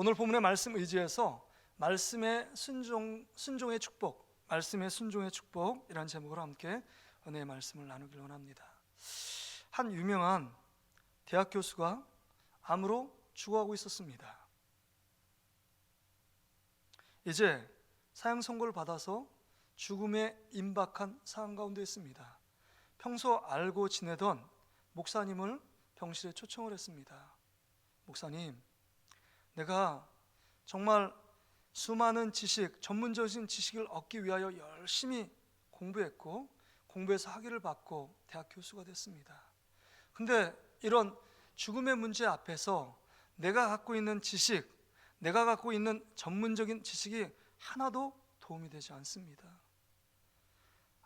오늘 본문의 말씀 의지해서 말씀의 순종의 축복, 말씀의 순종의 축복이라는 제목으로 함께 은혜의 말씀을 나누기를 원합니다. 한 유명한 대학 교수가 암으로 죽어가고 있었습니다. 이제 사형 선고를 받아서 죽음에 임박한 상황 가운데 있습니다. 평소 알고 지내던 목사님을 병실에 초청을 했습니다. 목사님, 내가 정말 수많은 지식, 전문적인 지식을 얻기 위하여 열심히 공부했고 공부해서 학위를 받고 대학 교수가 됐습니다. 근데 이런 죽음의 문제 앞에서 내가 갖고 있는 지식, 내가 갖고 있는 전문적인 지식이 하나도 도움이 되지 않습니다.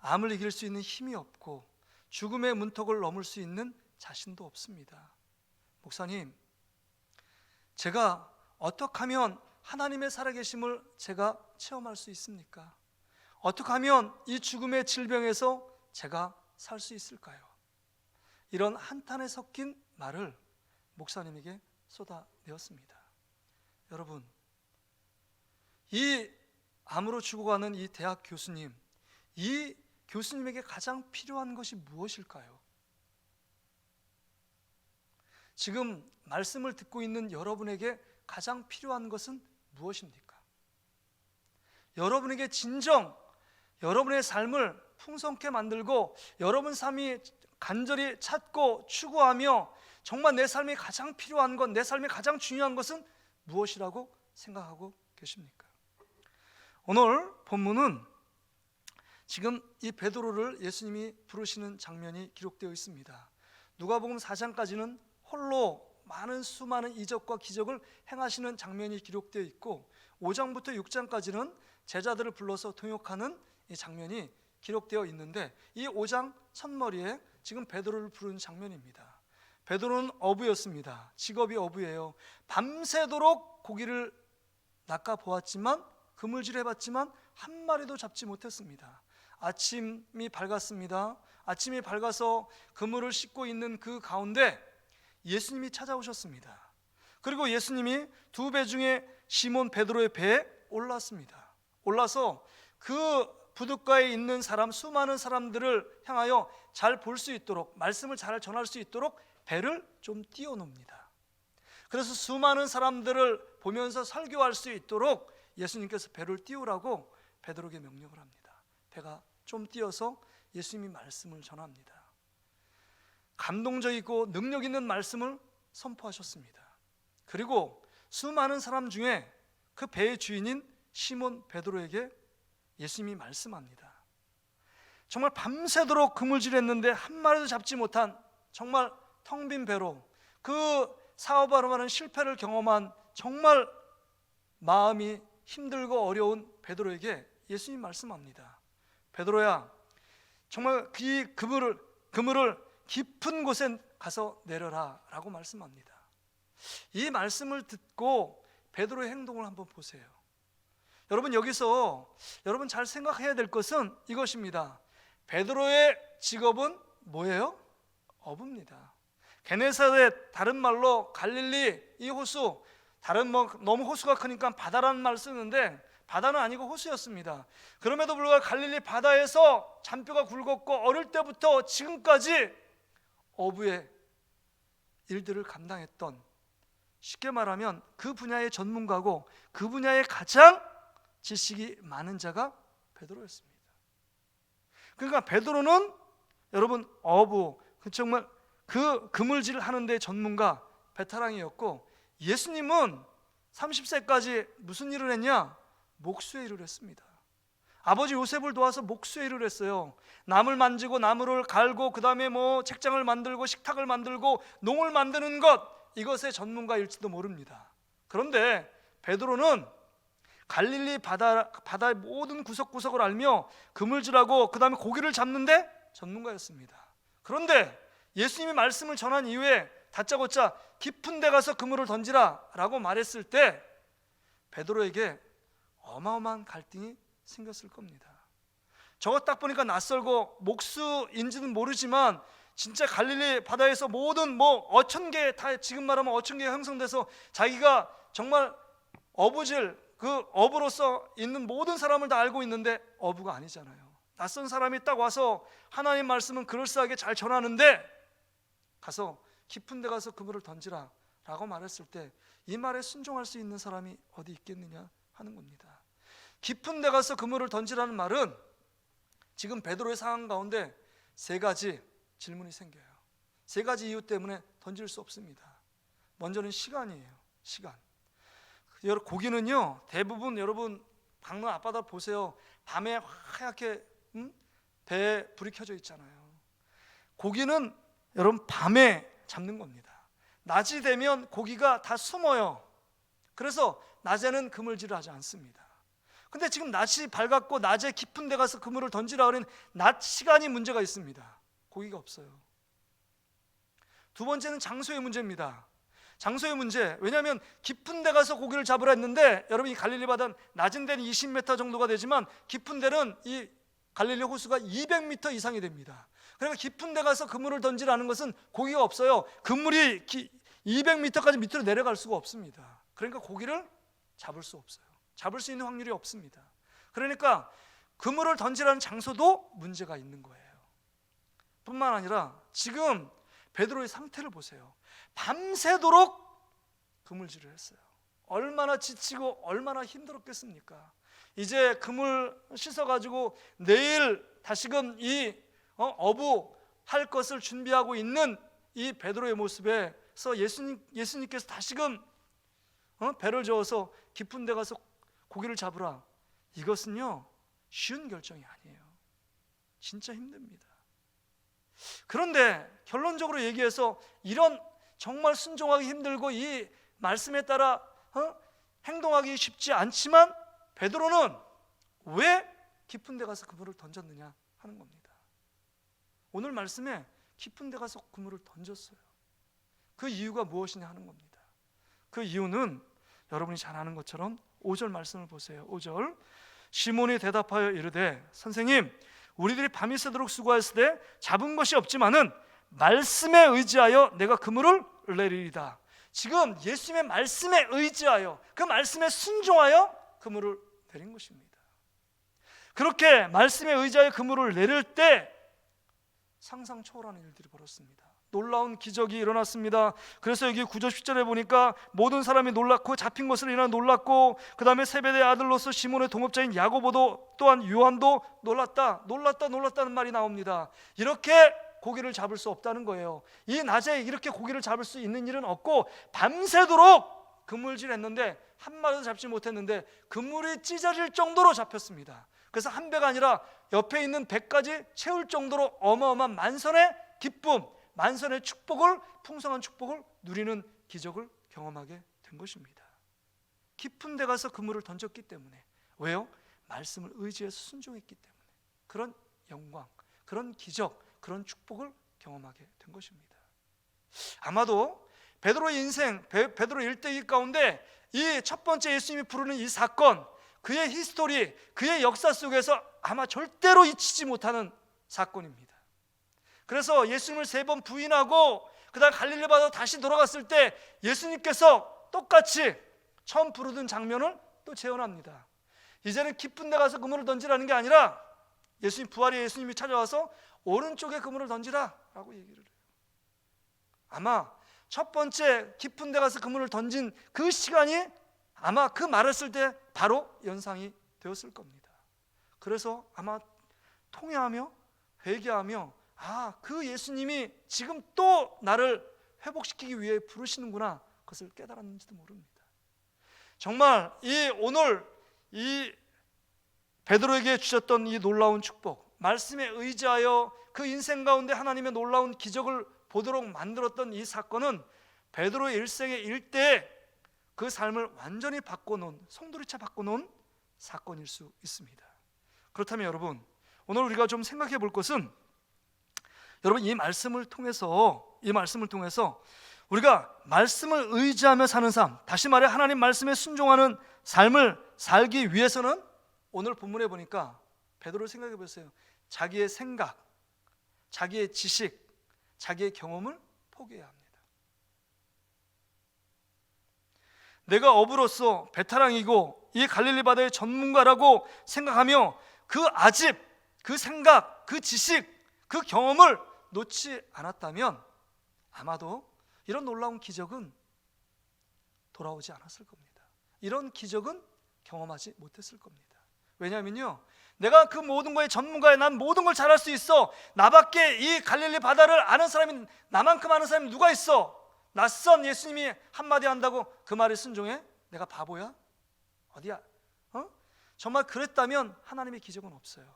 암을 이길 수 있는 힘이 없고 죽음의 문턱을 넘을 수 있는 자신도 없습니다. 목사님, 제가 어떻게 하면 하나님의 살아계심을 제가 체험할 수 있습니까? 어떻게 하면 이 죽음의 질병에서 제가 살 수 있을까요? 이런 한탄에 섞인 말을 목사님에게 쏟아내었습니다. 여러분, 이 암으로 죽어가는 이 대학 교수님, 이 교수님에게 가장 필요한 것이 무엇일까요? 지금 말씀을 듣고 있는 여러분에게 가장 필요한 것은 무엇입니까? 여러분에게 진정 여러분의 삶을 풍성케 만들고 여러분 삶이 간절히 찾고 추구하며 정말 내 삶이 가장 필요한 것, 내 삶이 가장 중요한 것은 무엇이라고 생각하고 계십니까? 오늘 본문은 지금 이 베드로를 예수님이 부르시는 장면이 기록되어 있습니다. 누가복음 4장까지는 홀로 수많은 이적과 기적을 행하시는 장면이 기록되어 있고 5장부터 6장까지는 제자들을 불러서 통역하는 이 장면이 기록되어 있는데 이 5장 첫머리에 지금 베드로를 부르는 장면입니다. 베드로는 어부였습니다. 직업이 어부예요. 밤새도록 고기를 낚아 보았지만 그물질 해봤지만 한 마리도 잡지 못했습니다. 아침이 밝았습니다. 아침이 밝아서 그물을 씻고 있는 그 가운데 예수님이 찾아오셨습니다. 그리고 예수님이 두 배 중에 시몬 베드로의 배에 올랐습니다. 올라서 그 부둣가에 있는 수많은 사람들을 향하여 잘 볼 수 있도록, 말씀을 잘 전할 수 있도록 배를 좀 띄워놓습니다. 그래서 수많은 사람들을 보면서 설교할 수 있도록 예수님께서 배를 띄우라고 베드로에게 명령을 합니다. 배가 좀 띄어서 예수님이 말씀을 전합니다. 감동적이고 능력 있는 말씀을 선포하셨습니다. 그리고 수많은 사람 중에 그 배의 주인인 시몬 베드로에게 예수님이 말씀합니다. 정말 밤새도록 그물질했는데 한 마리도 잡지 못한 정말 텅 빈 배로 그 사업하러 가는 실패를 경험한 정말 마음이 힘들고 어려운 베드로에게 예수님이 말씀합니다. 베드로야, 정말 이 그물을 깊은 곳에 가서 내려라 라고 말씀합니다. 이 말씀을 듣고 베드로의 행동을 한번 보세요. 여러분, 여기서 여러분 잘 생각해야 될 것은 이것입니다. 베드로의 직업은 뭐예요? 어부입니다. 게네사렛, 다른 말로 갈릴리, 이 호수, 다른 너무 호수가 크니까 바다라는 말 쓰는데 바다는 아니고 호수였습니다. 그럼에도 불구하고 갈릴리 바다에서 잔뼈가 굵었고 어릴 때부터 지금까지 어부의 일들을 감당했던, 쉽게 말하면 그 분야의 전문가고 그 분야에 가장 지식이 많은 자가 베드로였습니다. 그러니까 베드로는 여러분 어부, 정말 그 그물질을 하는 데 전문가, 베테랑이었고 예수님은 30세까지 무슨 일을 했냐? 목수의 일을 했습니다. 아버지 요셉을 도와서 목수의 일을 했어요. 나무를 만지고 나무를 갈고 그 다음에 책장을 만들고 식탁을 만들고 농을 만드는 것, 이것의 전문가일지도 모릅니다. 그런데 베드로는 갈릴리 바다의 모든 구석구석을 알며 그물질하고 그 다음에 고기를 잡는데 전문가였습니다. 그런데 예수님이 말씀을 전한 이후에 다짜고짜 깊은 데 가서 그물을 던지라 라고 말했을 때 베드로에게 어마어마한 갈등이 생겼을 겁니다. 저거 딱 보니까 낯설고 목수인지는 모르지만 진짜 갈릴리 바다에서 모든 어천 개, 다 지금 말하면 어천 개가 형성돼서 자기가 정말 어부질, 그 어부로서 있는 모든 사람을 다 알고 있는데 어부가 아니잖아요. 낯선 사람이 딱 와서 하나님 말씀은 그럴싸하게 잘 전하는데 가서 깊은 데 가서 그물을 던지라 라고 말했을 때 이 말에 순종할 수 있는 사람이 어디 있겠느냐 하는 겁니다. 깊은 데 가서 그물을 던지라는 말은 지금 베드로의 상황 가운데 세 가지 질문이 생겨요. 세 가지 이유 때문에 던질 수 없습니다. 먼저는 시간이에요. 시간. 고기는요, 대부분 여러분 강릉 앞바다 보세요. 밤에 하얗게 배에 불이 켜져 있잖아요. 고기는 여러분 밤에 잡는 겁니다. 낮이 되면 고기가 다 숨어요. 그래서 낮에는 그물질을 하지 않습니다. 근데 지금 낮이 밝았고 낮에 깊은 데 가서 그물을 던지라 그러는 낮 시간이 문제가 있습니다. 고기가 없어요. 두 번째는 장소의 문제입니다. 장소의 문제. 왜냐하면 깊은 데 가서 고기를 잡으라 했는데 여러분 이 갈릴리 바다는 낮은 데는 20m 정도가 되지만 깊은 데는 이 갈릴리 호수가 200m 이상이 됩니다. 그러니까 깊은 데 가서 그물을 던지라는 것은 고기가 없어요. 그물이 200m까지 밑으로 내려갈 수가 없습니다. 그러니까 고기를 잡을 수 없어요. 잡을 수 있는 확률이 없습니다. 그러니까 그물을 던지라는 장소도 문제가 있는 거예요. 뿐만 아니라 지금 베드로의 상태를 보세요. 밤새도록 그물질을 했어요. 얼마나 지치고 얼마나 힘들었겠습니까? 이제 그물 씻어가지고 내일 다시금 이 어부할 것을 준비하고 있는 이 베드로의 모습에서 예수님께서 다시금 배를 저어서 깊은 데 가서 고기를 잡으라. 이것은요 쉬운 결정이 아니에요. 진짜 힘듭니다. 그런데 결론적으로 얘기해서 이런 정말 순종하기 힘들고 이 말씀에 따라 행동하기 쉽지 않지만 베드로는 왜 깊은 데 가서 그물을 던졌느냐 하는 겁니다. 오늘 말씀에 깊은 데 가서 그물을 던졌어요. 그 이유가 무엇이냐 하는 겁니다. 그 이유는 여러분이 잘 아는 것처럼 5절 말씀을 보세요. 5절 시몬이 대답하여 이르되 선생님 우리들이 밤이 새도록 수고하였을 때 잡은 것이 없지만은 말씀에 의지하여 내가 그물을 내리리다. 지금 예수님의 말씀에 의지하여 그 말씀에 순종하여 그물을 내린 것입니다. 그렇게 말씀에 의지하여 그물을 내릴 때 상상 초월하는 일들이 벌어졌습니다. 놀라운 기적이 일어났습니다. 그래서 여기 9절 10절에 보니까 모든 사람이 놀랐고 잡힌 것을 인하여 놀랐고 그 다음에 세베대의 아들로서 시몬의 동업자인 야고보도 또한 요한도 놀랐다는 말이 나옵니다. 이렇게 고기를 잡을 수 없다는 거예요. 이 낮에 이렇게 고기를 잡을 수 있는 일은 없고 밤새도록 그물질했는데 한 마리도 잡지 못했는데 그물이 찢어질 정도로 잡혔습니다. 그래서 한 배가 아니라 옆에 있는 배까지 채울 정도로 어마어마한 만선의 기쁨, 만선의 축복을, 풍성한 축복을 누리는 기적을 경험하게 된 것입니다. 깊은 데 가서 그물을 던졌기 때문에. 왜요? 말씀을 의지해서 순종했기 때문에. 그런 영광, 그런 기적, 그런 축복을 경험하게 된 것입니다. 아마도 베드로의 인생, 베드로 일대기 가운데 이 첫 번째 예수님이 부르는 이 사건, 그의 히스토리, 그의 역사 속에서 아마 절대로 잊히지 못하는 사건입니다. 그래서 예수님을 3번 부인하고 그 다음 갈릴리 바다로 다시 돌아갔을 때 예수님께서 똑같이 처음 부르던 장면을 또 재현합니다. 이제는 깊은 데 가서 그물을 던지라는 게 아니라 예수님 부활의 예수님이 찾아와서 오른쪽에 그물을 던지라 라고 얘기를 해요. 아마 첫 번째 깊은 데 가서 그물을 던진 그 시간이 아마 그 말을 쓸 때 바로 연상이 되었을 겁니다. 그래서 아마 통회하며 회개하며 그 예수님이 지금 또 나를 회복시키기 위해 부르시는구나, 그것을 깨달았는지도 모릅니다. 정말 오늘 이 베드로에게 주셨던 이 놀라운 축복, 말씀에 의지하여 그 인생 가운데 하나님의 놀라운 기적을 보도록 만들었던 이 사건은 베드로의 일생의 일대에 그 삶을 완전히 바꿔놓은, 송두리째 바꿔놓은 사건일 수 있습니다. 그렇다면 여러분, 오늘 우리가 좀 생각해 볼 것은, 여러분 이 말씀을 통해서 우리가 말씀을 의지하며 사는 삶, 다시 말해 하나님 말씀에 순종하는 삶을 살기 위해서는 오늘 본문에 보니까 베드로를 생각해 보세요. 자기의 생각, 자기의 지식, 자기의 경험을 포기해야 합니다. 내가 어부로서 베테랑이고 이 갈릴리 바다의 전문가라고 생각하며 그 아집, 그 생각, 그 지식, 그 경험을 놓지 않았다면 아마도 이런 놀라운 기적은 돌아오지 않았을 겁니다. 이런 기적은 경험하지 못했을 겁니다. 왜냐하면요, 내가 그 모든 거에 전문가야, 난 모든 걸 잘할 수 있어, 나밖에 이 갈릴리 바다를 아는 사람이, 나만큼 아는 사람이 누가 있어, 낯선 예수님이 한마디 한다고 그 말에 순종해? 내가 바보야? 어디야? 정말 그랬다면 하나님의 기적은 없어요.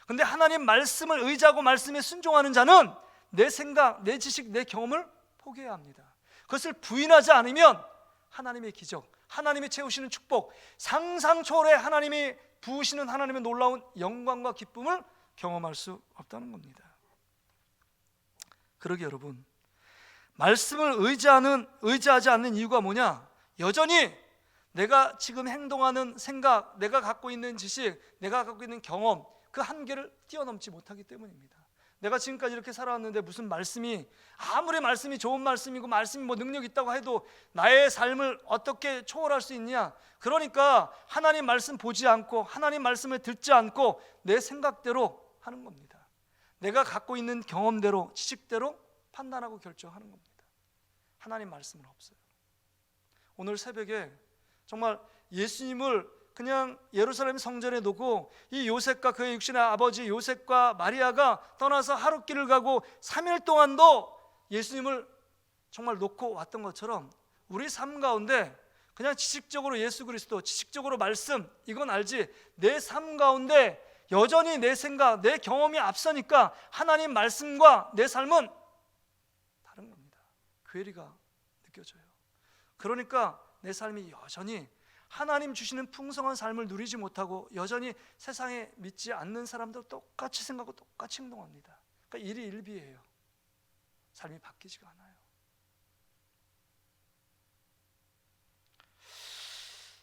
근데 하나님 말씀을 의지하고 말씀에 순종하는 자는 내 생각, 내 지식, 내 경험을 포기해야 합니다. 그것을 부인하지 않으면 하나님의 기적, 하나님이 채우시는 축복, 상상 초월의 하나님이 부으시는 하나님의 놀라운 영광과 기쁨을 경험할 수 없다는 겁니다. 그러게 여러분, 말씀을 의지하지 않는 이유가 뭐냐? 여전히 내가 지금 행동하는 생각, 내가 갖고 있는 지식, 내가 갖고 있는 경험, 그 한계를 뛰어넘지 못하기 때문입니다. 내가 지금까지 이렇게 살아왔는데 무슨 말씀이, 아무리 말씀이 좋은 말씀이고 말씀이 뭐 능력 있다고 해도 나의 삶을 어떻게 초월할 수 있냐? 그러니까 하나님 말씀 보지 않고 하나님 말씀을 듣지 않고 내 생각대로 하는 겁니다. 내가 갖고 있는 경험대로, 지식대로 판단하고 결정하는 겁니다. 하나님 말씀은 없어요. 오늘 새벽에 정말 예수님을 그냥 예루살렘 성전에 놓고 이 요셉과 그의 육신의 아버지 요셉과 마리아가 떠나서 하룻길을 가고 3일 동안도 예수님을 정말 놓고 왔던 것처럼 우리 삶 가운데 그냥 지식적으로 예수 그리스도, 지식적으로 말씀, 이건 알지, 내 삶 가운데 여전히 내 생각, 내 경험이 앞서니까 하나님 말씀과 내 삶은 다른 겁니다. 괴리가 느껴져요. 그러니까 내 삶이 여전히 하나님 주시는 풍성한 삶을 누리지 못하고 여전히 세상에 믿지 않는 사람도 똑같이 생각하고 똑같이 행동합니다. 그러니까 일희일비예요. 삶이 바뀌지가 않아요.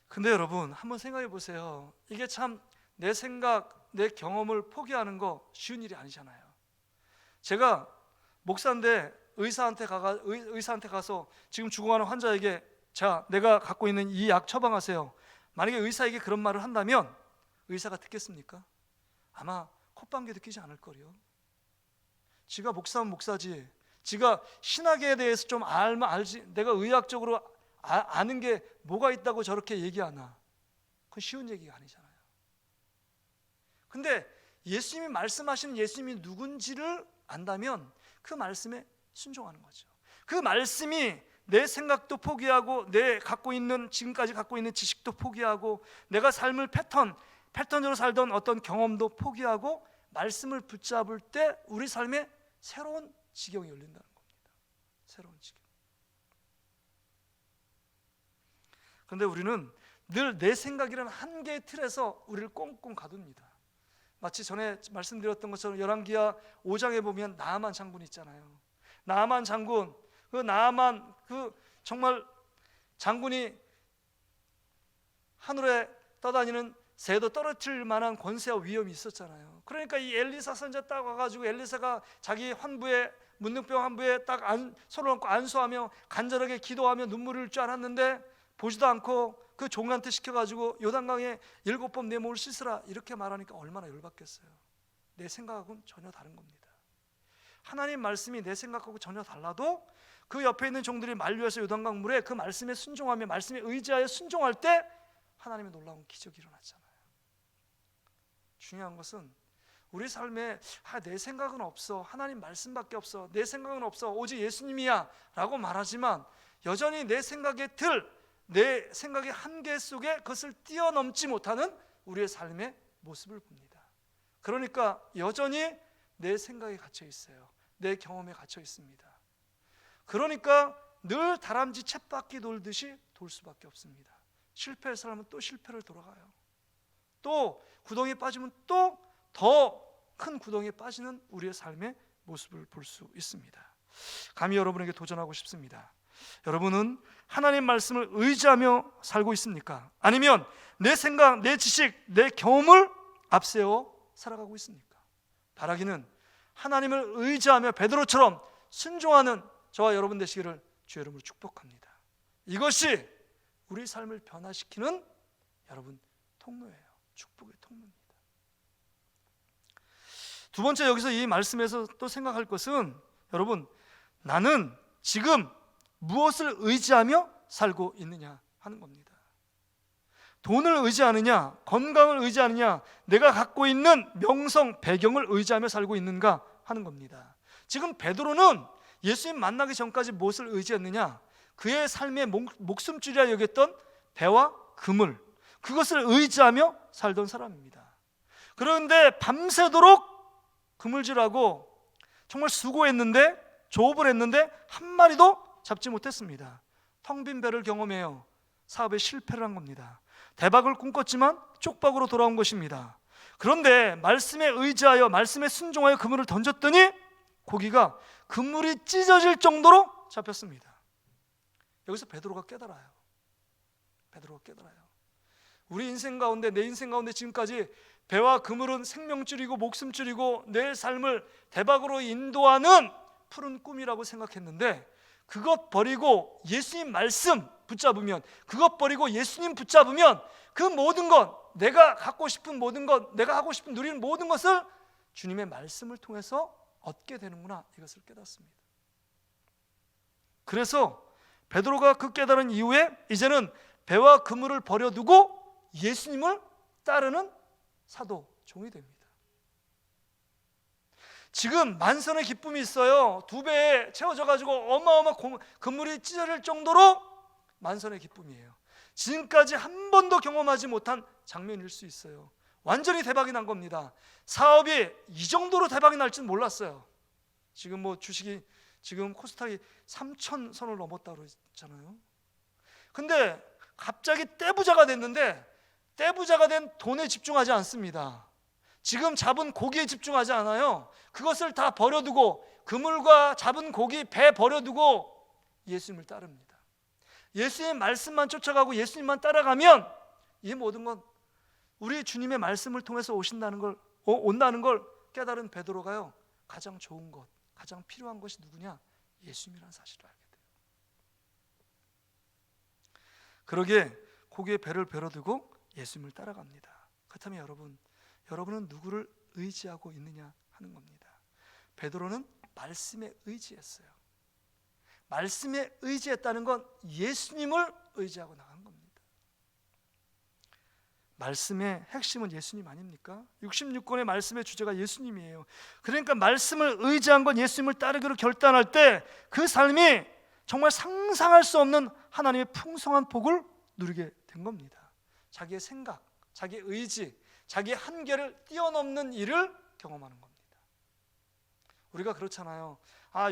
근데 여러분, 한번 생각해 보세요. 이게 참 내 생각, 내 경험을 포기하는 거 쉬운 일이 아니잖아요. 제가 목사인데 의사한테 가서 지금 죽어가는 환자에게, 자, 내가 갖고 있는 이 약 처방하세요. 만약에 의사에게 그런 말을 한다면 의사가 듣겠습니까? 아마 콧방귀 느끼지 않을 거요. 지가 목사면 목사지, 지가 신학에 대해서 좀 알면 알지, 내가 의학적으로 아는 게 뭐가 있다고 저렇게 얘기하나? 그건 쉬운 얘기가 아니잖아요. 근데 예수님이 말씀하시는 예수님이 누군지를 안다면 그 말씀에 순종하는 거죠. 그 말씀이 내 생각도 포기하고 내 지금까지 갖고 있는 지식도 포기하고 내가 삶을 패턴으로 살던 어떤 경험도 포기하고 말씀을 붙잡을 때 우리 삶에 새로운 지경이 열린다는 겁니다. 새로운 지경. 그런데 우리는 늘 내 생각이라는 한계의 틀에서 우리를 꽁꽁 가둡니다. 마치 전에 말씀드렸던 것처럼 열왕기하 5장에 보면 나아만 장군 있잖아요. 나아만 장군, 정말 장군이 하늘에 떠다니는 새도 떨어뜨릴 만한 권세와 위엄이 있었잖아요. 그러니까 이 엘리사 선지자 딱 와가지고 엘리사가 자기 환부에, 문둥병 환부에 딱 손을 얹고 안수하며 간절하게 기도하며 눈물을 흘릴 줄 알았는데 보지도 않고 그 종한테 시켜가지고 요단강에 7번 내 몸을 씻으라 이렇게 말하니까 얼마나 열받겠어요. 내 생각하고는 전혀 다른 겁니다. 하나님 말씀이 내 생각하고 전혀 달라도 그 옆에 있는 종들이 만류해서 요단강 물에 그 말씀에 순종하며 말씀에 의지하여 순종할 때 하나님의 놀라운 기적이 일어났잖아요. 중요한 것은 우리 삶에 내 생각은 없어, 하나님 말씀밖에 없어, 내 생각은 없어, 오직 예수님이야 라고 말하지만 여전히 내 생각의 틀, 내 생각의 한계 속에 그것을 뛰어넘지 못하는 우리의 삶의 모습을 봅니다. 그러니까 여전히 내 생각에 갇혀 있어요. 내 경험에 갇혀 있습니다. 그러니까 늘 다람쥐 쳇바퀴 돌듯이 돌 수밖에 없습니다. 실패할 사람은 또 실패를 돌아가요. 또 구덩이에 빠지면 또 더 큰 구덩이에 빠지는 우리의 삶의 모습을 볼 수 있습니다. 감히 여러분에게 도전하고 싶습니다. 여러분은 하나님 말씀을 의지하며 살고 있습니까? 아니면 내 생각, 내 지식, 내 경험을 앞세워 살아가고 있습니까? 바라기는 하나님을 의지하며 베드로처럼 순종하는 저와 여러분 되시기를 주의 이름으로 축복합니다. 이것이 우리 삶을 변화시키는 여러분 통로예요. 축복의 통로입니다. 두 번째, 여기서 이 말씀에서 또 생각할 것은 여러분, 나는 지금 무엇을 의지하며 살고 있느냐 하는 겁니다. 돈을 의지하느냐, 건강을 의지하느냐, 내가 갖고 있는 명성, 배경을 의지하며 살고 있는가 하는 겁니다. 지금 베드로는 예수님 만나기 전까지 무엇을 의지했느냐? 그의 삶의 목숨줄이라 여겼던 배와 그물, 그것을 의지하며 살던 사람입니다. 그런데 밤새도록 그물질하고 정말 수고했는데, 조업을 했는데 한 마리도 잡지 못했습니다. 텅 빈 배를 경험해요. 사업에 실패를 한 겁니다. 대박을 꿈꿨지만 쪽박으로 돌아온 것입니다. 그런데 말씀에 의지하여, 말씀에 순종하여 그물을 던졌더니 고기가 그물이 찢어질 정도로 잡혔습니다. 여기서 베드로가 깨달아요. 베드로가 깨달아요. 우리 인생 가운데, 내 인생 가운데 지금까지 배와 그물은 생명줄이고 목숨줄이고 내 삶을 대박으로 인도하는 푸른 꿈이라고 생각했는데, 그것 버리고 예수님 말씀 붙잡으면, 그것 버리고 예수님 붙잡으면 그 모든 것, 내가 갖고 싶은 모든 것, 내가 하고 싶은 누리는 모든 것을 주님의 말씀을 통해서 얻게 되는구나, 이것을 깨닫습니다. 그래서 베드로가 그 깨달은 이후에 이제는 배와 그물을 버려두고 예수님을 따르는 사도, 종이 됩니다. 지금 만선의 기쁨이 있어요. 2배에 채워져 가지고 어마어마 그물이 찢어질 정도로 만선의 기쁨이에요. 지금까지 한 번도 경험하지 못한 장면일 수 있어요. 완전히 대박이 난 겁니다. 사업이 이 정도로 대박이 날 줄 몰랐어요. 지금 뭐 주식이 지금 코스닥이 3,000선을 넘었다고 그랬잖아요. 근데 갑자기 떼부자가 됐는데, 떼부자가 된 돈에 집중하지 않습니다. 지금 잡은 고기에 집중하지 않아요. 그것을 다 버려두고, 그물과 잡은 고기, 배 버려두고 예수님을 따릅니다. 예수님의 말씀만 쫓아가고 예수님만 따라가면 이 모든 건 우리 주님의 말씀을 통해서 온다는 걸 깨달은 베드로가요, 가장 좋은 것, 가장 필요한 것이 누구냐? 예수님이라는 사실을 알게 돼요. 그러기에 고기에 배를 버려두고 예수님을 따라갑니다. 그렇다면 여러분은 누구를 의지하고 있느냐 하는 겁니다. 베드로는 말씀에 의지했어요. 말씀에 의지했다는 건 예수님을 의지하고 나간 겁니다. 말씀의 핵심은 예수님 아닙니까? 66권의 말씀의 주제가 예수님이에요. 그러니까 말씀을 의지한 건 예수님을 따르기로 결단할 때 그 삶이 정말 상상할 수 없는 하나님의 풍성한 복을 누리게 된 겁니다. 자기의 생각, 자기의 의지, 자기의 한계를 뛰어넘는 일을 경험하는 겁니다. 우리가 그렇잖아요.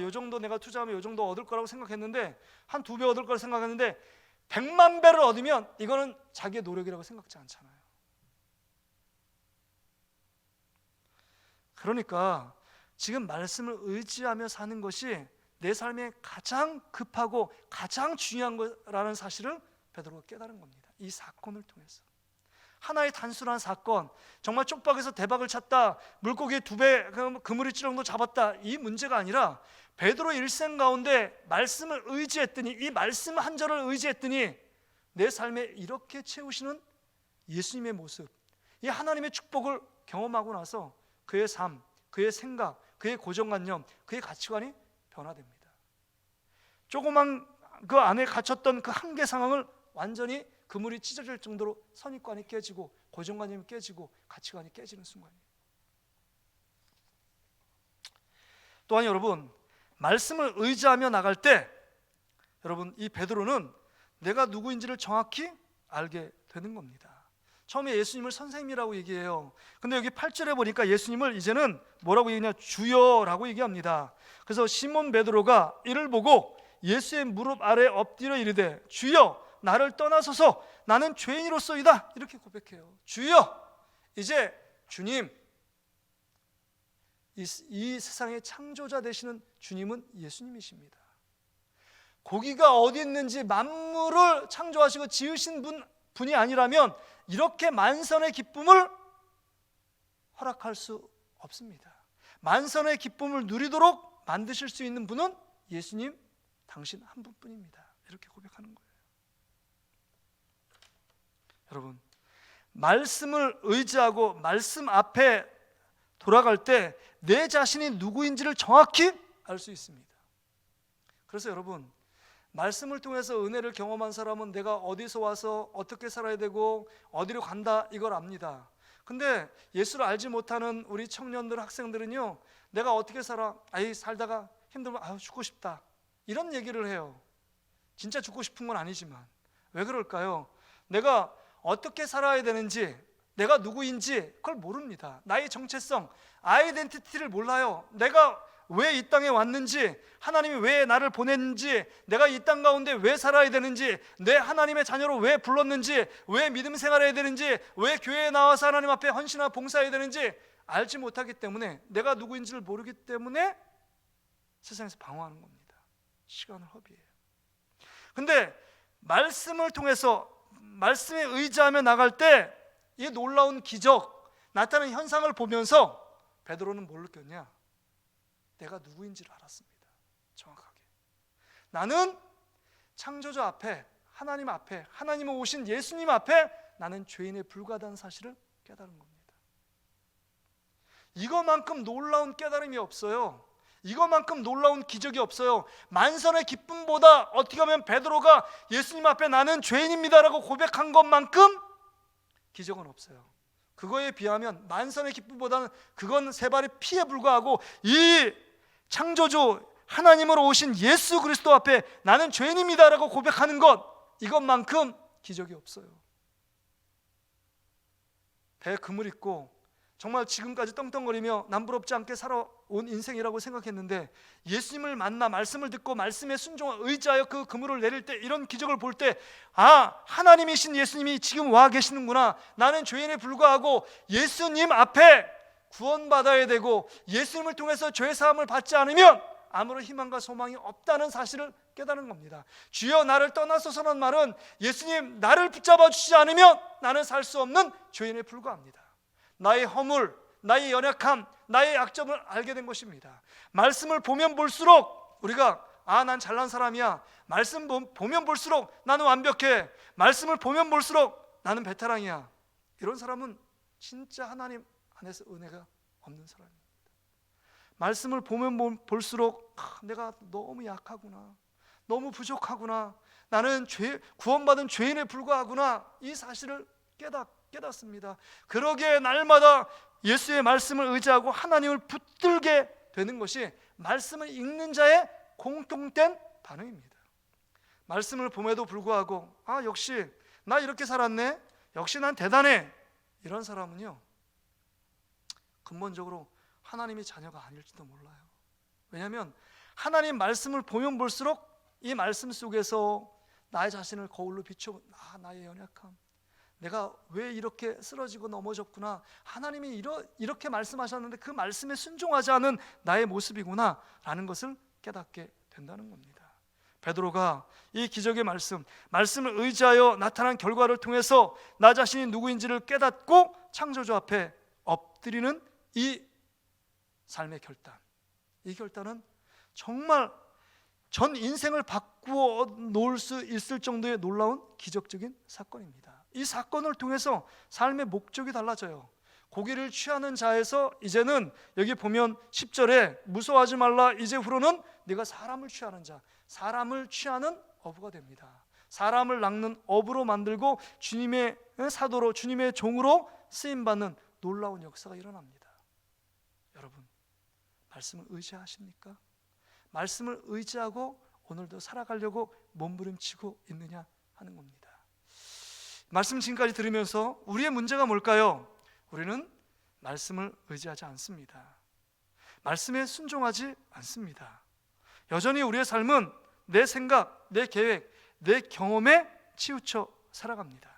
요 정도 내가 투자하면 요 정도 얻을 거라고 생각했는데, 한 2배 얻을 거라고 생각했는데 100만 배를 얻으면 이거는 자기의 노력이라고 생각지 않잖아요. 그러니까 지금 말씀을 의지하며 사는 것이 내 삶에 가장 급하고 가장 중요한 거라는 사실을 베드로가 깨달은 겁니다. 이 사건을 통해서. 하나의 단순한 사건, 정말 쪽박에서 대박을 쳤다, 물고기 2배 그물이 찌렁도 잡았다, 이 문제가 아니라 베드로의 일생 가운데 말씀을 의지했더니, 이 말씀 한 절을 의지했더니 내 삶에 이렇게 채우시는 예수님의 모습, 이 하나님의 축복을 경험하고 나서 그의 삶, 그의 생각, 그의 고정관념, 그의 가치관이 변화됩니다. 조그만 그 안에 갇혔던 그 한계 상황을 완전히 그물이 찢어질 정도로 선입관이 깨지고 고정관념이 깨지고 가치관이 깨지는 순간이에요. 또한 여러분, 말씀을 의지하며 나갈 때 여러분, 이 베드로는 내가 누구인지를 정확히 알게 되는 겁니다. 처음에 예수님을 선생님이라고 얘기해요. 근데 여기 8절에 보니까 예수님을 이제는 뭐라고 얘기하냐? 주여라고 얘기합니다. 그래서 시몬 베드로가 이를 보고 예수의 무릎 아래 엎드려 이르되 주여 나를 떠나소서 나는 죄인으로소이다, 이렇게 고백해요. 주여, 이제 주님, 이 세상의 창조자 되시는 주님은 예수님이십니다. 고기가 어디 있는지 만물을 창조하시고 지으신 분이 아니라면 이렇게 만선의 기쁨을 허락할 수 없습니다. 만선의 기쁨을 누리도록 만드실 수 있는 분은 예수님, 당신 한 분뿐입니다. 이렇게 고백하는 거예요. 여러분, 말씀을 의지하고 말씀 앞에 돌아갈 때 내 자신이 누구인지를 정확히 알 수 있습니다. 그래서 여러분, 말씀을 통해서 은혜를 경험한 사람은 내가 어디서 와서 어떻게 살아야 되고 어디로 간다 이걸 압니다. 근데 예수를 알지 못하는 우리 청년들, 학생들은요, 내가 어떻게 살아? 살다가 힘들면 죽고 싶다, 이런 얘기를 해요. 진짜 죽고 싶은 건 아니지만. 왜 그럴까요? 내가 어떻게 살아야 되는지, 내가 누구인지 그걸 모릅니다. 나의 정체성, 아이덴티티를 몰라요. 내가 왜 이 땅에 왔는지, 하나님이 왜 나를 보냈는지, 내가 이 땅 가운데 왜 살아야 되는지, 내 하나님의 자녀로 왜 불렀는지, 왜 믿음 생활해야 되는지, 왜 교회에 나와서 하나님 앞에 헌신하고 봉사해야 되는지 알지 못하기 때문에, 내가 누구인지를 모르기 때문에 세상에서 방황하는 겁니다. 시간을 허비해요. 근데 말씀을 통해서, 말씀에 의지하며 나갈 때 이 놀라운 기적, 나타나는 현상을 보면서 베드로는 뭘 느꼈냐? 내가 누구인지를 알았습니다. 정확하게. 나는 창조주 앞에, 하나님 앞에, 하나님을 오신 예수님 앞에 나는 죄인에 불과하다는 사실을 깨달은 겁니다. 이거만큼 놀라운 깨달음이 없어요. 이거만큼 놀라운 기적이 없어요. 만선의 기쁨보다 어떻게 하면 베드로가 예수님 앞에 나는 죄인입니다라고 고백한 것만큼 기적은 없어요. 그거에 비하면 만선의 기쁨보다는 그건 세 발의 피에 불과하고, 이 창조주 하나님으로 오신 예수 그리스도 앞에 나는 죄인입니다라고 고백하는 것, 이것만큼 기적이 없어요. 배에 금을 입고 정말 지금까지 떵떵거리며 남부럽지 않게 살아온 인생이라고 생각했는데, 예수님을 만나 말씀을 듣고 말씀에 순종하여 의지하여 그 그물을 내릴 때, 이런 기적을 볼 때, 하나님이신 예수님이 지금 와 계시는구나. 나는 죄인에 불과하고 예수님 앞에 구원받아야 되고, 예수님을 통해서 죄 사함을 받지 않으면 아무런 희망과 소망이 없다는 사실을 깨달은 겁니다. 주여 나를 떠나소서라는 말은, 예수님 나를 붙잡아 주시지 않으면 나는 살 수 없는 죄인에 불과합니다. 나의 허물, 나의 연약함, 나의 약점을 알게 된 것입니다. 말씀을 보면 볼수록 우리가 난 잘난 사람이야, 말씀 보면 볼수록 나는 완벽해, 말씀을 보면 볼수록 나는 베테랑이야, 이런 사람은 진짜 하나님 안에서 은혜가 없는 사람입니다. 말씀을 보면 볼수록 내가 너무 약하구나, 너무 부족하구나, 나는 구원받은 죄인에 불과하구나, 이 사실을 깨닫습니다. 그러기에 날마다 예수의 말씀을 의지하고 하나님을 붙들게 되는 것이 말씀을 읽는 자의 공통된 반응입니다. 말씀을 봄에도 불구하고 역시 나 이렇게 살았네, 역시 난 대단해, 이런 사람은요, 근본적으로 하나님의 자녀가 아닐지도 몰라요. 왜냐하면 하나님 말씀을 보면 볼수록 이 말씀 속에서 나의 자신을 거울로 비춰, 나의 연약함, 내가 왜 이렇게 쓰러지고 넘어졌구나, 하나님이 이렇게 말씀하셨는데 그 말씀에 순종하지 않은 나의 모습이구나 라는 것을 깨닫게 된다는 겁니다. 베드로가 이 기적의 말씀을 의지하여 나타난 결과를 통해서 나 자신이 누구인지를 깨닫고 창조주 앞에 엎드리는 이 삶의 결단, 이 결단은 정말 전 인생을 바꾸어 놓을 수 있을 정도의 놀라운 기적적인 사건입니다. 이 사건을 통해서 삶의 목적이 달라져요. 고기를 취하는 자에서 이제는 여기 보면 10절에 무서워하지 말라, 이제 후로는 네가 사람을 취하는 자, 사람을 취하는 어부가 됩니다. 사람을 낚는 어부로 만들고 주님의 사도로, 주님의 종으로 쓰임받는 놀라운 역사가 일어납니다. 여러분, 말씀을 의지하십니까? 말씀을 의지하고 오늘도 살아가려고 몸부림치고 있느냐 하는 겁니다. 말씀 지금까지 들으면서 우리의 문제가 뭘까요? 우리는 말씀을 의지하지 않습니다. 말씀에 순종하지 않습니다. 여전히 우리의 삶은 내 생각, 내 계획, 내 경험에 치우쳐 살아갑니다.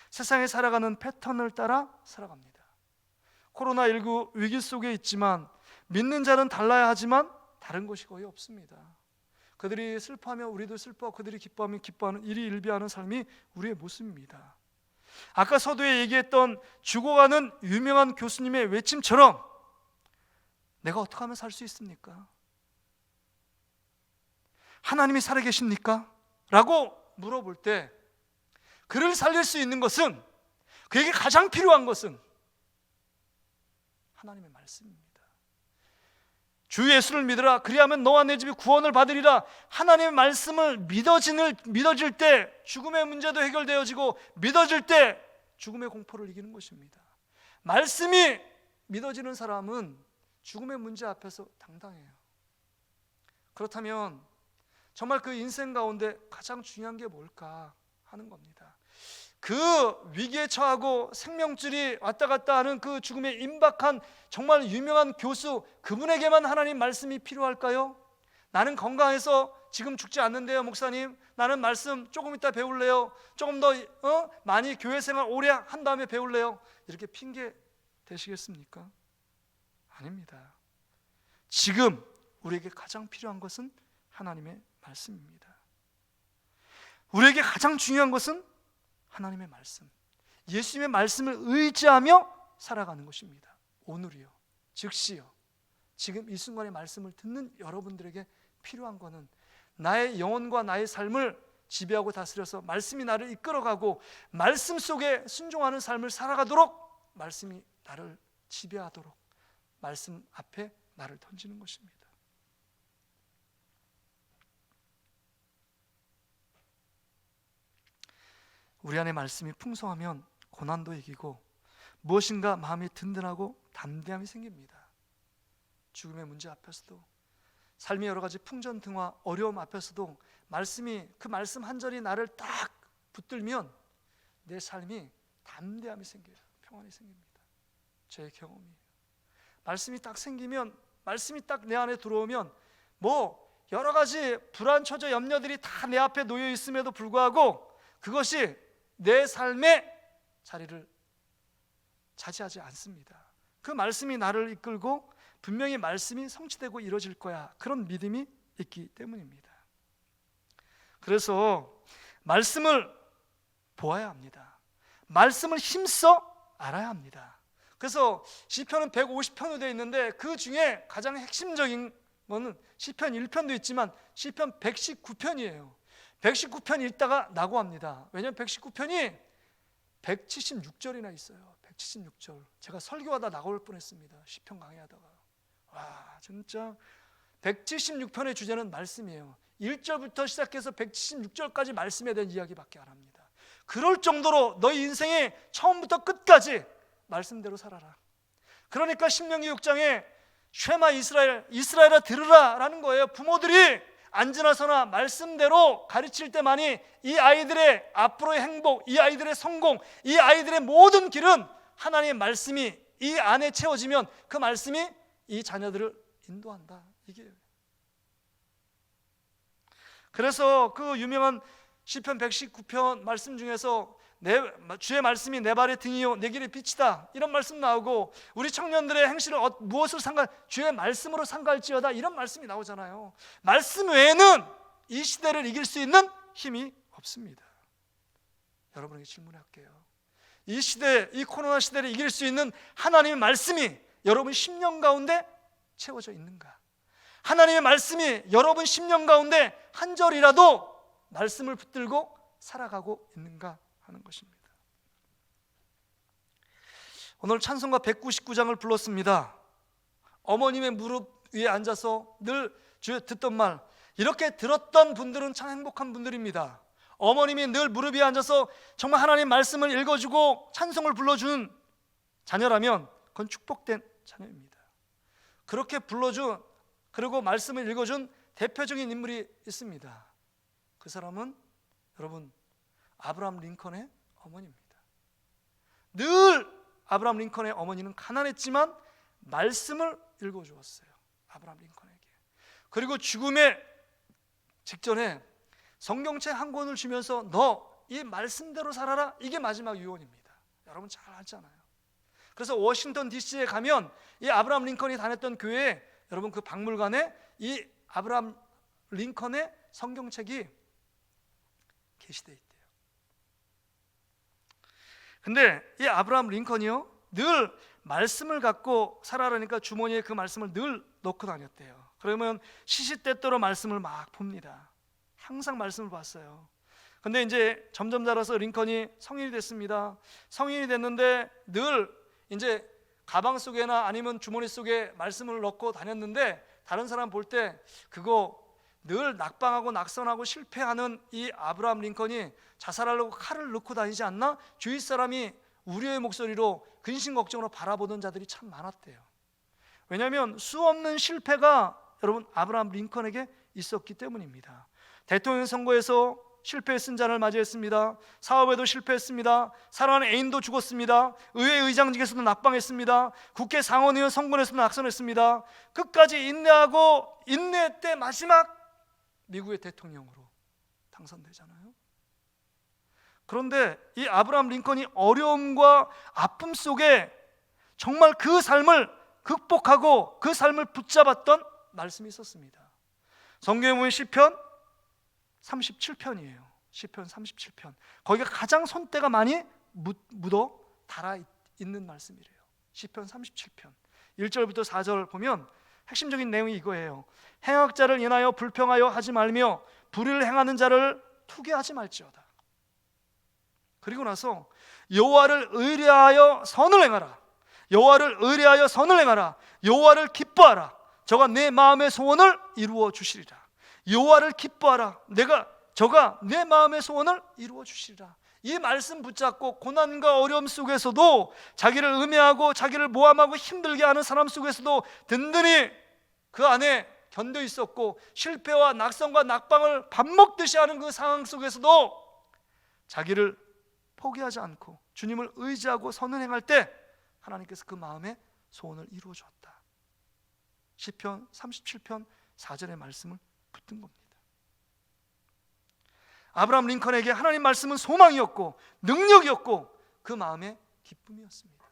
세상에 살아가는 패턴을 따라 살아갑니다. 코로나19 위기 속에 있지만 믿는 자는 달라야 하지만 다른 것이 거의 없습니다. 그들이 슬퍼하면 우리도 슬퍼하고, 그들이 기뻐하면 기뻐하는, 일희일비하는 삶이 우리의 모습입니다. 아까 서두에 얘기했던 죽어가는 유명한 교수님의 외침처럼 내가 어떻게 하면 살 수 있습니까? 하나님이 살아계십니까? 라고 물어볼 때 그를 살릴 수 있는 것은, 그에게 가장 필요한 것은 하나님의 말씀입니다. 주 예수를 믿으라, 그리하면 너와 내 집이 구원을 받으리라. 하나님의 말씀을 믿어질 때 죽음의 문제도 해결되어지고, 믿어질 때 죽음의 공포를 이기는 것입니다. 말씀이 믿어지는 사람은 죽음의 문제 앞에서 당당해요. 그렇다면 정말 그 인생 가운데 가장 중요한 게 뭘까 하는 겁니다. 그 위기에 처하고 생명줄이 왔다 갔다 하는 그 죽음에 임박한 정말 유명한 교수, 그분에게만 하나님 말씀이 필요할까요? 나는 건강해서 지금 죽지 않는데요 목사님, 나는 말씀 조금 이따 배울래요, 조금 더 많이 교회 생활 오래 한 다음에 배울래요, 이렇게 핑계 대시겠습니까? 아닙니다. 지금 우리에게 가장 필요한 것은 하나님의 말씀입니다. 우리에게 가장 중요한 것은 하나님의 말씀, 예수님의 말씀을 의지하며 살아가는 것입니다. 오늘이요, 즉시요, 지금 이 순간의 말씀을 듣는 여러분들에게 필요한 것은 나의 영혼과 나의 삶을 지배하고 다스려서 말씀이 나를 이끌어가고 말씀 속에 순종하는 삶을 살아가도록, 말씀이 나를 지배하도록 말씀 앞에 나를 던지는 것입니다. 우리 안에 말씀이 풍성하면 고난도 이기고 무엇인가 마음이 든든하고 담대함이 생깁니다. 죽음의 문제 앞에서도, 삶의 여러 가지 풍전등화 어려움 앞에서도 말씀이, 그 말씀 한 절이 나를 딱 붙들면 내 삶이 담대함이 생겨요. 평안이 생깁니다. 제 경험이에요. 말씀이 딱 생기면, 말씀이 딱 내 안에 들어오면 뭐 여러 가지 불안, 처저, 염려들이 다 내 앞에 놓여 있음에도 불구하고 그것이 내 삶의 자리를 차지하지 않습니다. 그 말씀이 나를 이끌고 분명히 말씀이 성취되고 이루어질 거야, 그런 믿음이 있기 때문입니다. 그래서 말씀을 보아야 합니다. 말씀을 힘써 알아야 합니다. 그래서 시편은 150편으로 되어 있는데 그 중에 가장 핵심적인 거는 시편 1편도 있지만 시편 119편이에요. 119편 읽다가 낙오합니다. 왜냐하면 119편이 176절이나 있어요. 176절. 제가 설교하다 낙오할 뻔했습니다. 시편 강의하다가. 와, 진짜 176편의 주제는 말씀이에요. 1절부터 시작해서 176절까지 말씀에 대한 이야기밖에 안 합니다. 그럴 정도로 너희 인생의 처음부터 끝까지 말씀대로 살아라. 그러니까 신명기 6장에 쉐마 이스라엘아 들으라 라는 거예요. 부모들이 앉으나 서나 말씀대로 가르칠 때만이 이 아이들의 앞으로의 행복, 이 아이들의 성공, 이 아이들의 모든 길은 하나님의 말씀이 이 안에 채워지면 그 말씀이 이 자녀들을 인도한다, 이게. 그래서 그 유명한 시편 119편 말씀 중에서 주의 말씀이 내 발의 등이요 내 길의 빛이다, 이런 말씀 나오고, 우리 청년들의 행실을 무엇을 주의 말씀으로 상가할지어다, 이런 말씀이 나오잖아요. 말씀 외에는 이 시대를 이길 수 있는 힘이 없습니다. 여러분에게 질문할게요. 이 시대, 이 코로나 시대를 이길 수 있는 하나님의 말씀이 여러분 10년 가운데 채워져 있는가? 하나님의 말씀이 여러분 10년 가운데 한 절이라도 말씀을 붙들고 살아가고 있는가 하는 것입니다. 오늘 찬송가 199장을 불렀습니다. 어머님의 무릎 위에 앉아서 늘 듣던 말, 이렇게 들었던 분들은 참 행복한 분들입니다. 어머님이 늘 무릎 위에 앉아서 정말 하나님 말씀을 읽어주고 찬송을 불러준 자녀라면 그건 축복된 자녀입니다. 그렇게 불러준, 그리고 말씀을 읽어준 대표적인 인물이 있습니다. 그 사람은 여러분 아브라함 링컨의 어머니입니다. 늘 아브라함 링컨의 어머니는 가난했지만 말씀을 읽어주었어요. 아브라함 링컨에게. 그리고 죽음의 직전에 성경책 한 권을 주면서 너 이 말씀대로 살아라, 이게 마지막 유언입니다. 여러분 잘 알잖아요. 그래서 워싱턴 DC에 가면 이 아브라함 링컨이 다녔던 교회에 여러분 그 박물관에 이 아브라함 링컨의 성경책이 게시되어 있대요. 근데 이 아브라함 링컨이요 늘 말씀을 갖고 살아라니까 주머니에 그 말씀을 늘 넣고 다녔대요. 그러면 시시때때로 말씀을 막 봅니다. 항상 말씀을 봤어요. 근데 이제 점점 자라서 링컨이 성인이 됐습니다. 성인이 됐는데 늘 이제 가방 속에나 아니면 주머니 속에 말씀을 넣고 다녔는데, 다른 사람 볼 때 그거 늘 낙방하고 낙선하고 실패하는 이 아브라함 링컨이 자살하려고 칼을 넣고 다니지 않나? 주위 사람이 우려의 목소리로 근심 걱정으로 바라보던 자들이 참 많았대요. 왜냐하면 수없는 실패가 여러분 아브라함 링컨에게 있었기 때문입니다. 대통령 선거에서 실패했은 자를 맞이했습니다. 사업에도 실패했습니다. 사랑하는 애인도 죽었습니다. 의회 의장직에서도 낙방했습니다. 국회 상원의원 선거에서도 낙선했습니다. 끝까지 인내하고 인내때 마지막 미국의 대통령으로 당선되잖아요. 그런데 이 아브라함 링컨이 어려움과 아픔 속에 정말 그 삶을 극복하고 그 삶을 붙잡았던 말씀이 있었습니다. 성경에 보면 시편 37편이에요. 시편 37편. 거기가 가장 손때가 많이 묻어 달아 있는 말씀이래요. 시편 37편 1절부터 4절 보면 핵심적인 내용이 이거예요. 행악자를 인하여 불평하여 하지 말며 불의를 행하는 자를 투개하지 말지어다. 그리고 나서 여호와를 의뢰하여 선을 행하라. 여호와를 의뢰하여 선을 행하라. 여호와를 기뻐하라. 저가 내 마음의 소원을 이루어 주시리라. 여호와를 기뻐하라. 저가 내 마음의 소원을 이루어 주시리라. 이 말씀 붙잡고 고난과 어려움 속에서도 자기를 음해하고 자기를 모함하고 힘들게 하는 사람 속에서도 든든히 그 안에 견뎌 있었고, 실패와 낙선과 낙방을 밥 먹듯이 하는 그 상황 속에서도 자기를 포기하지 않고 주님을 의지하고 선을 행할 때 하나님께서 그 마음의 소원을 이루어 주었다. 시편 37편 4절의 말씀을 붙든 겁니다. 아브라함 링컨에게 하나님 말씀은 소망이었고 능력이었고 그 마음의 기쁨이었습니다.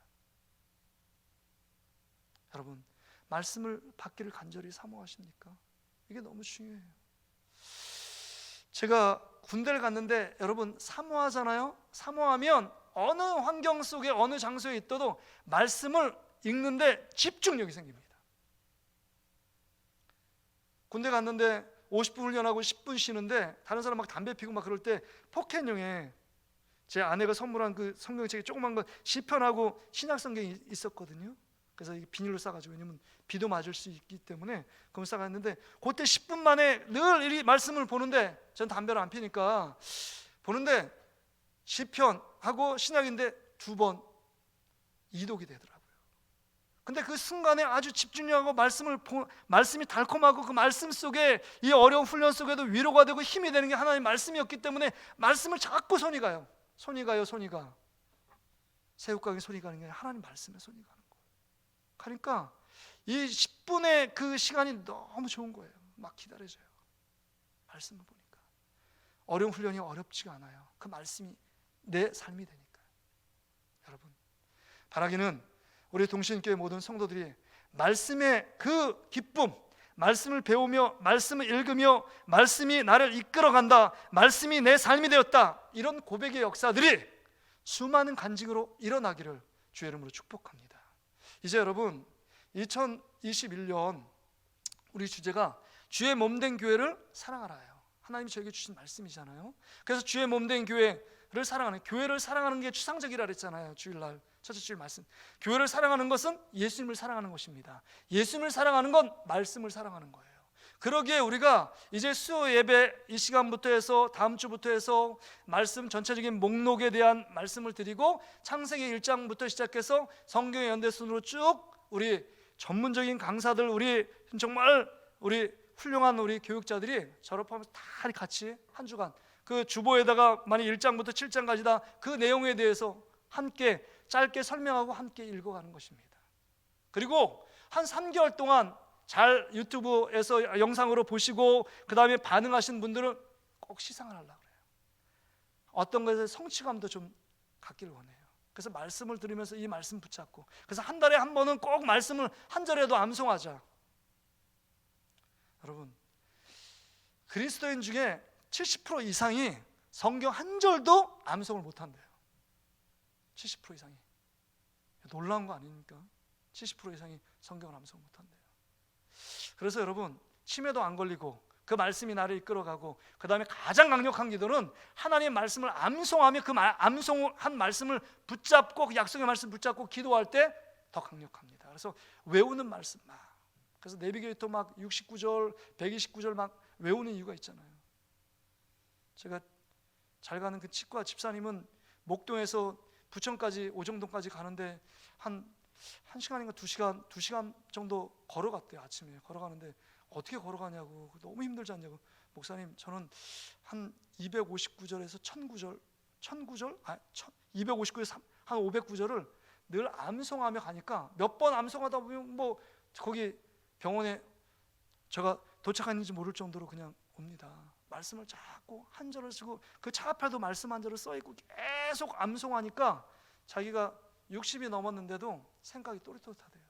여러분, 말씀을 받기를 간절히 사모하십니까? 이게 너무 중요해요. 제가 군대를 갔는데 여러분 사모하잖아요. 사모하면 어느 환경 속에 어느 장소에 있어도 말씀을 읽는데 집중력이 생깁니다. 군대 갔는데 50분 훈련하고 10분 쉬는데 다른 사람 막 담배 피고 막 그럴 때 포켓용에 제 아내가 선물한 그 성경책에 조그만 거 시편하고 신약 성경이 있었거든요. 그래서 이게 비닐로 싸가지고, 왜냐면 비도 맞을 수 있기 때문에 그걸 싸갔는데 그때 10분 만에 늘 이 말씀을 보는데, 전 담배를 안 피니까 보는데 시편하고 신약인데 두 번 이독이 되더라고요. 근데 그 순간에 아주 집중력하고 말씀이 달콤하고 그 말씀 속에 이 어려운 훈련 속에도 위로가 되고 힘이 되는 게 하나님의 말씀이었기 때문에 말씀을 자꾸 손이 가요. 손이 가요. 손이 가. 새우깡에 손이 가는 게 아니라 하나님 말씀에 손이 가는 거예요. 그러니까 이 10분의 그 시간이 너무 좋은 거예요. 막 기다려져요. 말씀을 보니까 어려운 훈련이 어렵지가 않아요. 그 말씀이 내 삶이 되니까요. 여러분, 바라기는 우리 동신교회 모든 성도들이 말씀의 그 기쁨, 말씀을 배우며 말씀을 읽으며 말씀이 나를 이끌어간다, 말씀이 내 삶이 되었다, 이런 고백의 역사들이 수많은 간증으로 일어나기를 주의 이름으로 축복합니다. 이제 여러분 2021년 우리 주제가 주의 몸된 교회를 사랑하라예요. 하나님이 저에게 주신 말씀이잖아요. 그래서 주의 몸된 교회를 사랑하는 게 추상적이라 그랬잖아요. 주일날 첫째 주일 말씀. 교회를 사랑하는 것은 예수님을 사랑하는 것입니다. 예수님을 사랑하는 건 말씀을 사랑하는 거예요. 그러기에 우리가 이제 수요 예배 이 시간부터 해서 다음 주부터 해서 말씀 전체적인 목록에 대한 말씀을 드리고, 창세기 1장부터 시작해서 성경의 연대순으로 쭉 우리 전문적인 강사들, 우리 훌륭한 우리 교육자들이 졸업하면서 다 같이 한 주간 그 주보에다가 만약 1장부터 7장까지 다 그 내용에 대해서 함께 짧게 설명하고 함께 읽어가는 것입니다. 그리고 한 3개월 동안 잘 유튜브에서 영상으로 보시고 그 다음에 반응하신 분들은 꼭 시상을 하려고 그래요. 어떤 것에 성취감도 좀 갖기를 원해요. 그래서 말씀을 들으면서 이 말씀 붙잡고, 그래서 한 달에 한 번은 꼭 말씀을 한 절에도 암송하자. 여러분, 그리스도인 중에 70% 이상이 성경 한 절도 암송을 못한대요. 70% 이상이. 놀라운 거 아닙니까? 70% 이상이 성경을 암송 못한대요. 그래서 여러분, 치매도 안 걸리고 그 말씀이 나를 이끌어가고, 그 다음에 가장 강력한 기도는 하나님의 말씀을 암송하며 그 암송한 말씀을 붙잡고, 그 약속의 말씀 붙잡고 기도할 때 더 강력합니다. 그래서 외우는 말씀 그래서 내비게이터 막 69절 129절 막 외우는 이유가 있잖아요. 제가 잘 가는 그 치과 집사님은 목동에서 부천까지 오정동까지 가는데 한 1시간인가 2시간 정도 걸어갔대요. 아침에 걸어가는데 어떻게 걸어가냐고, 너무 힘들지 않냐고. 목사님, 저는 한 259절에서 1009절 259에서 한 509절을 늘 암송하며 가니까 몇 번 암송하다 보면 뭐 거기 병원에 제가 도착했는지 모를 정도로 그냥 옵니다. 말씀을 자꾸 한 절을 쓰고 그 차 앞에도 말씀 한 절을 써 있고 계속 암송하니까 자기가 60이 넘었는데도 생각이 또릿또릿하대요.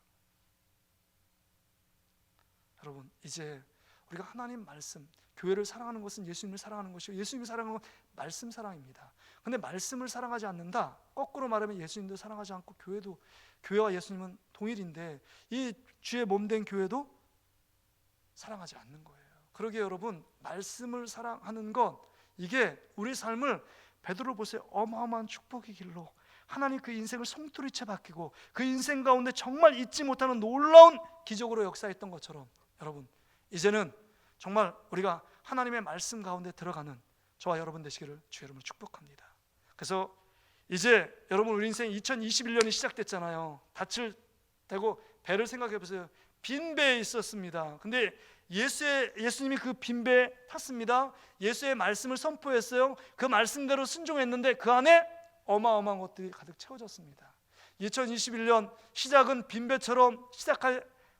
여러분, 이제 우리가 하나님 말씀, 교회를 사랑하는 것은 예수님을 사랑하는 것이고, 예수님을 사랑하는 건 말씀 사랑입니다. 근데 말씀을 사랑하지 않는다, 거꾸로 말하면 예수님도 사랑하지 않고 교회와 예수님은 동일인데 이 주의 몸된 교회도 사랑하지 않는 거예요. 그러게 여러분, 말씀을 사랑하는 것, 이게 우리 삶을, 베드로 보세요, 어마어마한 축복의 길로 하나님 그 인생을 송두리째 바뀌고 그 인생 가운데 정말 잊지 못하는 놀라운 기적으로 역사했던 것처럼, 여러분, 이제는 정말 우리가 하나님의 말씀 가운데 들어가는 저와 여러분 되시기를 주의 이름으로 축복합니다. 그래서 이제 여러분, 우리 인생 2021년이 시작됐잖아요. 닻을 대고 배를 생각해 보세요. 빈 배에 있었습니다. 근데 예수님이 그 빈 배에 탔습니다. 예수의 말씀을 선포했어요. 그 말씀대로 순종했는데 그 안에 어마어마한 것들이 가득 채워졌습니다. 2021년 시작은 빈 배처럼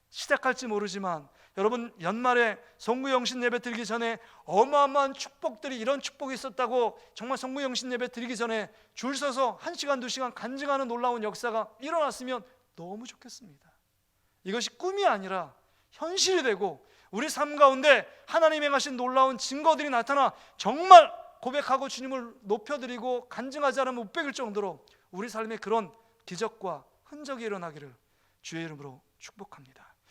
시작할지 모르지만, 여러분, 연말에 성구영신 예배 드리기 전에 어마어마한 축복들이, 이런 축복이 있었다고 정말 성구영신 예배 드리기 전에 줄 서서 1시간 2시간 간증하는 놀라운 역사가 일어났으면 너무 좋겠습니다. 이것이 꿈이 아니라 현실이 되고 우리 삶 가운데 하나님이 행하신 놀라운 증거들이 나타나 정말 고백하고 주님을 높여드리고 간증하지 않으면 못 베길 정도로 우리 삶에 그런 기적과 흔적이 일어나기를 주의 이름으로 축복합니다.